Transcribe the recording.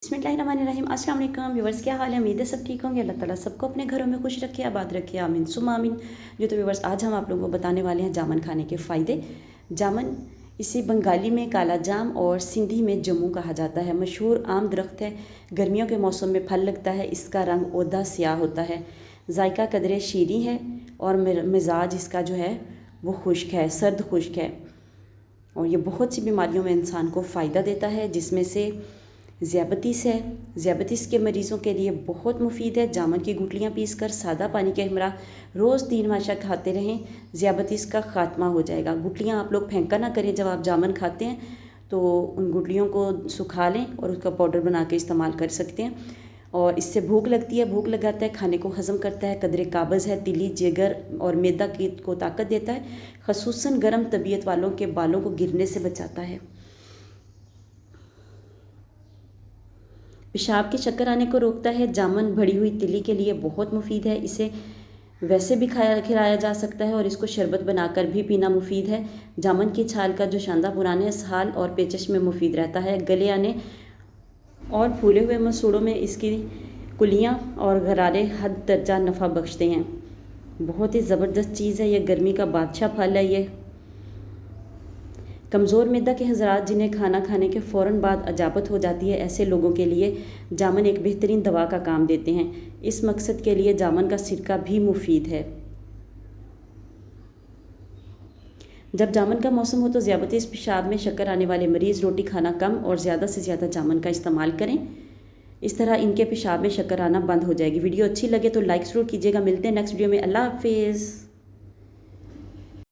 बिस्मिल्लाहिर्रहमानिर्रहीम। अस्सलाम वालेकुम व्यूवर्स, क्या हाल है? उम्मीद है सब ठीक होंगे। अल्लाह ताला सबको अपने घरों में खुश रखे, आबाद रखे, आमीन सुम आमीन। तो व्यूवर्स, आज हम आप लोगों को बताने वाले हैं जामुन खाने के फ़ायदे। जामुन इसे बंगाली में काला जाम और सिंधी में जम्मू कहा जाता है। मशहूर आम दरख्त है, गर्मियों के मौसम में फल लगता है। इसका रंग ओदा स्याह होता है, जायका कदरे शीरी है और मिजाज इसका जो है वो खुश्क है, सर्द खुश्क है। और ये बहुत सी बीमारियों में इंसान को फ़ायदा देता है, जिसमें से ज़ियाबतीस है। ज़ियाबतीस के मरीज़ों के लिए बहुत मुफीद है। जामुन की गुठलियाँ पीसकर सादा पानी के हमरा रोज़ 3 माशा खाते रहें, ज़ियाबतीस का ख़ात्मा हो जाएगा। गुठलियाँ आप लोग फेंका ना करें। जब आप जामुन खाते हैं तो उन गुठलियों को सुखा लें और उसका पाउडर बना के इस्तेमाल कर सकते हैं। और इससे भूख लगती है, भूख लगाता है, खाने को हज़म करता है, कदरे काबज़ है, तिली जिगर और मैदा को ताकत देता है। ख़ुसूसन गर्म तबीयत वालों के बालों को गिरने से बचाता है। पेशाब के चक्कर आने को रोकता है। जामुन भड़ी हुई तिली के लिए बहुत मुफीद है। इसे वैसे भी खिलाया जा सकता है और इसको शरबत बनाकर भी पीना मुफीद है। जामुन की छाल का जो शानदार पुराने इसहाल और पेचश में मुफीद रहता है। गले आने और फूले हुए मसूड़ों में इसकी कुलियाँ और गरारे हद दर्जा नफ़ा बख्शते हैं। बहुत ही ज़बरदस्त चीज़ है। यह गर्मी का बादशाह फल है। ये कमज़ोर मैदा के हज़रात जिन्हें खाना खाने के फ़ौरन बाद अजाबत हो जाती है, ऐसे लोगों के लिए जामुन एक बेहतरीन दवा का काम देते हैं। इस मकसद के लिए जामुन का सिरका भी मुफीद है। जब जामुन का मौसम हो तो ज़ियाबतीस पेशाब में शक्कर आने वाले मरीज़ रोटी खाना कम और ज़्यादा से ज़्यादा जामुन का इस्तेमाल करें। इस तरह इनके पेशाब में शक्कर आना बंद हो जाएगी। वीडियो अच्छी लगे तो लाइक ज़रूर कीजिएगा। मिलते हैं नेक्स्ट वीडियो में। अल्लाह हाफिज़।